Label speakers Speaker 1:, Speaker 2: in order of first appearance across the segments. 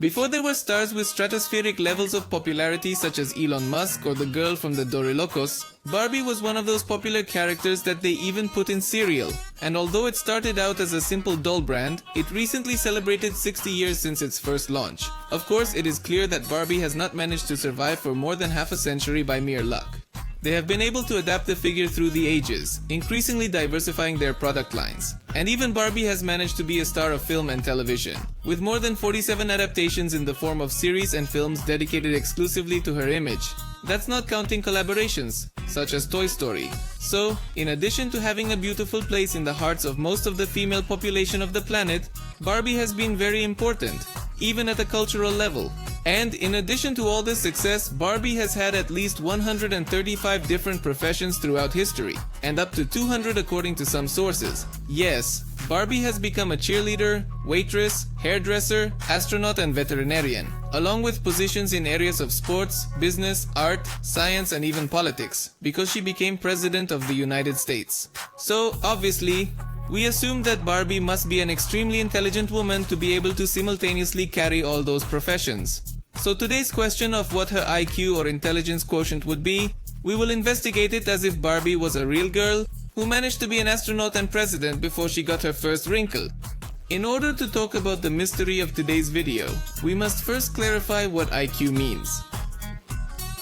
Speaker 1: Before there were stars with stratospheric levels of popularity such as Elon Musk or the girl from the Dorilocos, Barbie was one of those popular characters that they even put in cereal. And although it started out as a simple doll brand, it recently celebrated 60 years since its first launch. Of course, it is clear that Barbie has not managed to survive for more than half a century by mere luck. They have been able to adapt the figure through the ages, increasingly diversifying their product lines. And even Barbie has managed to be a star of film and television, with more than 47 adaptations in the form of series and films dedicated exclusively to her image. That's not counting collaborations, such as Toy Story. So, in addition to having a beautiful place in the hearts of most of the female population of the planet, Barbie has been very important, even at a cultural level. And in addition to all this success, Barbie has had at least 135 different professions throughout history, and up to 200 according to some sources. Yes, Barbie has become a cheerleader, waitress, hairdresser, astronaut and veterinarian, along with positions in areas of sports, business, art, science and even politics, because she became President of the United States. So, obviously, we assume that Barbie must be an extremely intelligent woman to be able to simultaneously carry all those professions. So today's question of what her IQ or intelligence quotient would be, we will investigate it as if Barbie was a real girl who managed to be an astronaut and president before she got her first wrinkle. In order to talk about the mystery of today's video, we must first clarify what IQ means.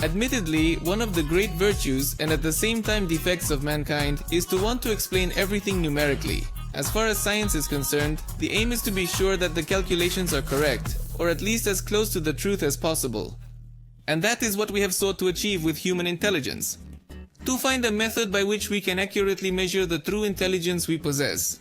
Speaker 1: Admittedly, one of the great virtues and at the same time defects of mankind is to want to explain everything numerically. As far as science is concerned, the aim is to be sure that the calculations are correct, or at least as close to the truth as possible. And that is what we have sought to achieve with human intelligence. To find a method by which we can accurately measure the true intelligence we possess.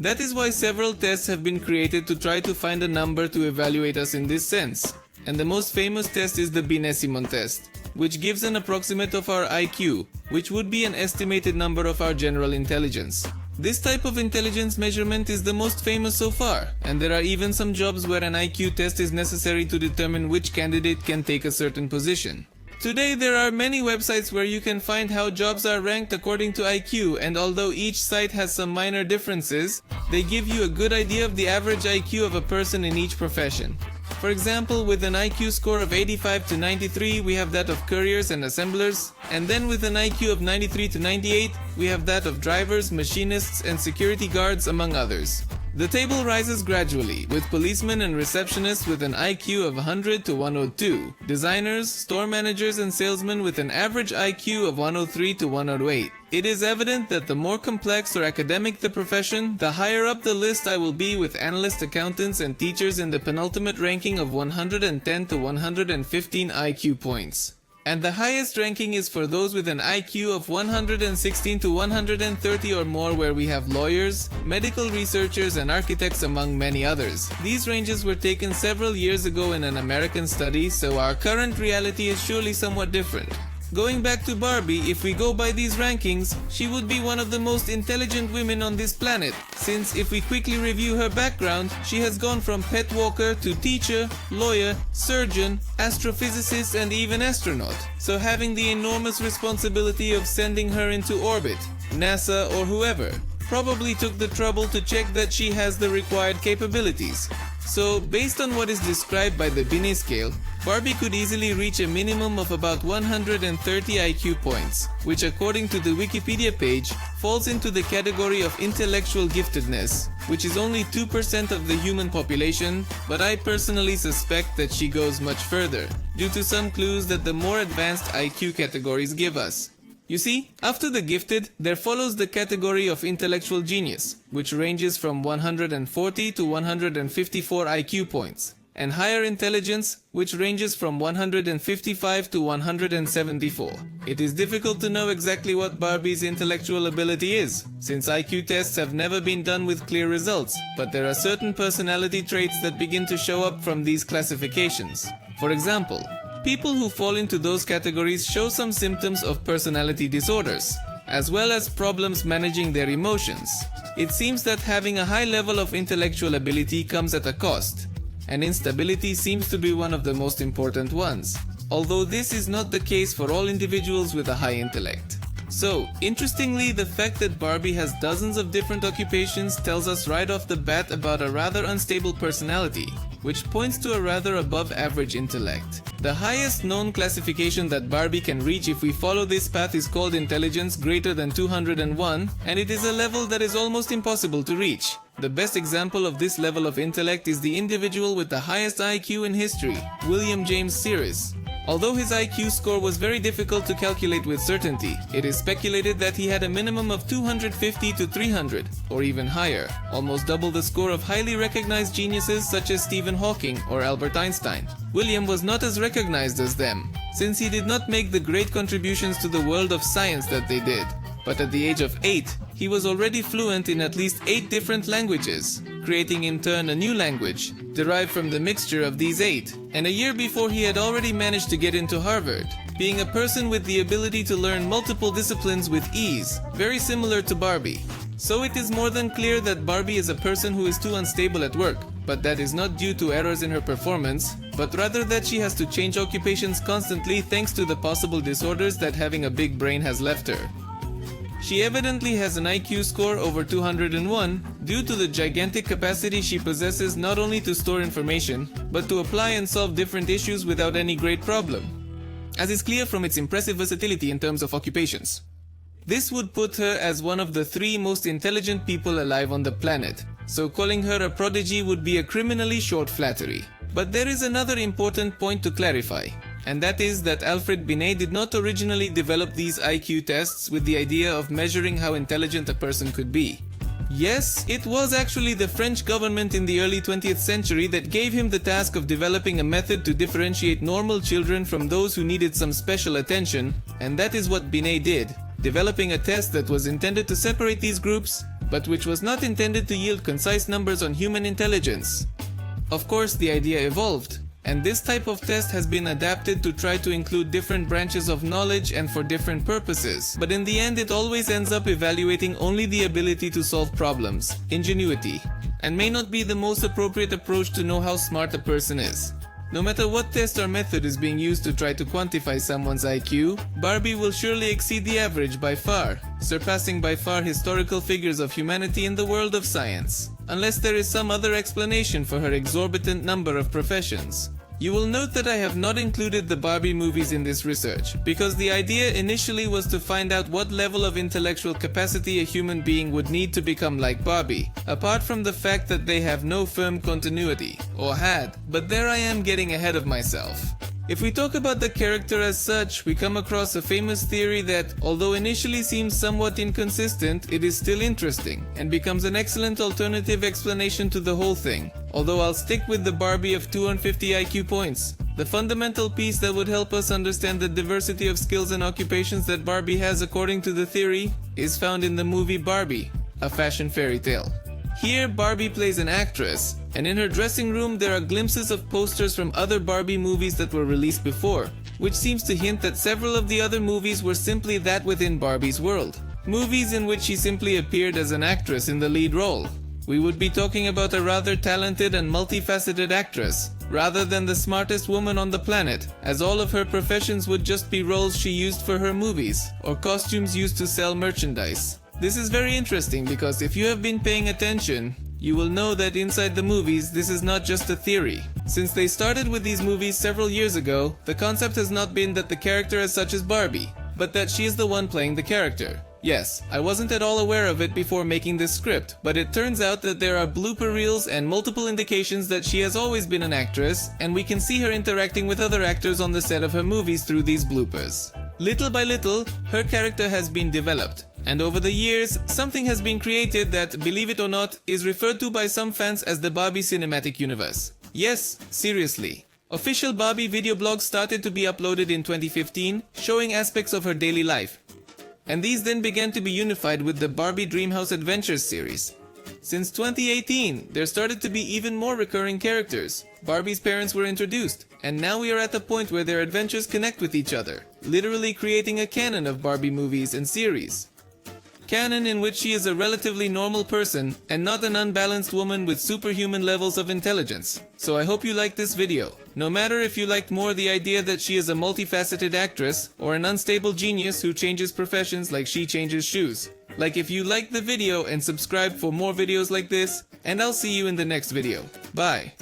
Speaker 1: That is why several tests have been created to try to find a number to evaluate us in this sense. And the most famous test is the Binesimon test, which gives an approximate of our IQ, which would be an estimated number of our general intelligence. This type of intelligence measurement is the most famous so far, and there are even some jobs where an IQ test is necessary to determine which candidate can take a certain position. Today there are many websites where you can find how jobs are ranked according to IQ, and although each site has some minor differences, they give you a good idea of the average IQ of a person in each profession. For example, with an IQ score of 85 to 93, we have that of couriers and assemblers, and then with an IQ of 93 to 98, we have that of drivers, machinists, and security guards, among others. The table rises gradually, with policemen and receptionists with an IQ of 100 to 102, designers, store managers and salesmen with an average IQ of 103 to 108. It is evident that the more complex or academic the profession, the higher up the list I will be, with analyst accountants and teachers in the penultimate ranking of 110 to 115 IQ points. And the highest ranking is for those with an IQ of 116 to 130 or more, where we have lawyers, medical researchers and architects, among many others. These ranges were taken several years ago in an American study, so our current reality is surely somewhat different. Going back to Barbie, if we go by these rankings, she would be one of the most intelligent women on this planet, since if we quickly review her background, she has gone from pet walker to teacher, lawyer, surgeon, astrophysicist and even astronaut. So having the enormous responsibility of sending her into orbit, NASA or whoever, probably took the trouble to check that she has the required capabilities. So, based on what is described by the Binet scale, Barbie could easily reach a minimum of about 130 IQ points, which according to the Wikipedia page, falls into the category of intellectual giftedness, which is only 2% of the human population, but I personally suspect that she goes much further, due to some clues that the more advanced IQ categories give us. You see, after the gifted, there follows the category of intellectual genius, which ranges from 140 to 154 IQ points, and higher intelligence, which ranges from 155 to 174. It is difficult to know exactly what Barbie's intellectual ability is, since IQ tests have never been done with clear results, but there are certain personality traits that begin to show up from these classifications. For example, people who fall into those categories show some symptoms of personality disorders, as well as problems managing their emotions. It seems that having a high level of intellectual ability comes at a cost, and instability seems to be one of the most important ones, although this is not the case for all individuals with a high intellect. So, interestingly, the fact that Barbie has dozens of different occupations tells us right off the bat about a rather unstable personality, which points to a rather above average intellect. The highest known classification that Barbie can reach if we follow this path is called intelligence greater than 201, and it is a level that is almost impossible to reach. The best example of this level of intellect is the individual with the highest IQ in history, William James Sears. Although his IQ score was very difficult to calculate with certainty, it is speculated that he had a minimum of 250 to 300, or even higher, almost double the score of highly recognized geniuses such as Stephen Hawking or Albert Einstein. William was not as recognized as them, since he did not make the great contributions to the world of science that they did. But at the age of 8, he was already fluent in at least 8 different languages, creating in turn a new language, derived from the mixture of these 8. And a year before he had already managed to get into Harvard, being a person with the ability to learn multiple disciplines with ease, very similar to Barbie. So it is more than clear that Barbie is a person who is too unstable at work, but that is not due to errors in her performance, but rather that she has to change occupations constantly thanks to the possible disorders that having a big brain has left her. She evidently has an IQ score over 201 due to the gigantic capacity she possesses not only to store information, but to apply and solve different issues without any great problem, as is clear from its impressive versatility in terms of occupations. This would put her as one of the 3 most intelligent people alive on the planet, so calling her a prodigy would be a criminally short flattery. But there is another important point to clarify, and that is that Alfred Binet did not originally develop these IQ tests with the idea of measuring how intelligent a person could be. Yes, it was actually the French government in the early 20th century that gave him the task of developing a method to differentiate normal children from those who needed some special attention, and that is what Binet did, developing a test that was intended to separate these groups, but which was not intended to yield concise numbers on human intelligence. Of course, the idea evolved, and this type of test has been adapted to try to include different branches of knowledge and for different purposes. But in the end, it always ends up evaluating only the ability to solve problems, ingenuity, and may not be the most appropriate approach to know how smart a person is. No matter what test or method is being used to try to quantify someone's IQ, Barbie will surely exceed the average by far, surpassing by far historical figures of humanity in the world of science, unless there is some other explanation for her exorbitant number of professions. You will note that I have not included the Barbie movies in this research, because the idea initially was to find out what level of intellectual capacity a human being would need to become like Barbie, apart from the fact that they have no firm continuity, or had, but there I am getting ahead of myself. If we talk about the character as such, we come across a famous theory that, although initially seems somewhat inconsistent, it is still interesting, and becomes an excellent alternative explanation to the whole thing. Although I'll stick with the Barbie of 250 IQ points. The fundamental piece that would help us understand the diversity of skills and occupations that Barbie has according to the theory is found in the movie Barbie, a fashion fairy tale. Here, Barbie plays an actress, and in her dressing room there are glimpses of posters from other Barbie movies that were released before, which seems to hint that several of the other movies were simply that within Barbie's world. Movies in which she simply appeared as an actress in the lead role. We would be talking about a rather talented and multifaceted actress, rather than the smartest woman on the planet, as all of her professions would just be roles she used for her movies, or costumes used to sell merchandise. This is very interesting because if you have been paying attention, you will know that inside the movies this is not just a theory. Since they started with these movies several years ago, the concept has not been that the character as such is Barbie, but that she is the one playing the character. Yes, I wasn't at all aware of it before making this script, but it turns out that there are blooper reels and multiple indications that she has always been an actress, and we can see her interacting with other actors on the set of her movies through these bloopers. Little by little, her character has been developed, and over the years, something has been created that, believe it or not, is referred to by some fans as the Barbie Cinematic Universe. Yes, seriously. Official Barbie video blogs started to be uploaded in 2015, showing aspects of her daily life. And these then began to be unified with the Barbie Dreamhouse Adventures series. Since 2018, there started to be even more recurring characters. Barbie's parents were introduced, and now we are at the point where their adventures connect with each other, literally creating a canon of Barbie movies and series. Canon in which she is a relatively normal person and not an unbalanced woman with superhuman levels of intelligence. So I hope you liked this video. No matter if you liked more the idea that she is a multifaceted actress or an unstable genius who changes professions like she changes shoes. Like if you liked the video and subscribe for more videos like this, and I'll see you in the next video. Bye.